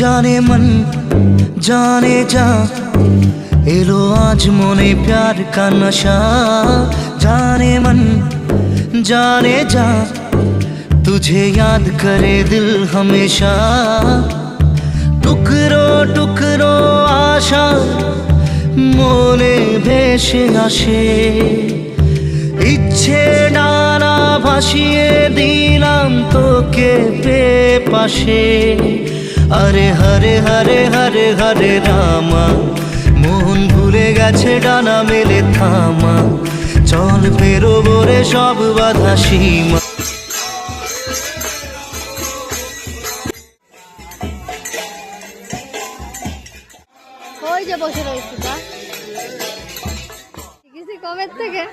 जाने मन जाने जा एलो आज मोने प्यार का नशा। जाने मन जाने जा तुझे याद करे दिल हमेशा। टुकरो टुकरो आशा मोने भेसे आशे इच्छे डाना भासिए दिलाम तोके बेपाशे। अरे हरे हरे हरे हरे रामा মন ভুলে গেছে ডানা মেলে থামা। চল পেরোবো রে সব বাধা সীমা। ওই যে বসে রয়েছি তা কিছু কবে থেকে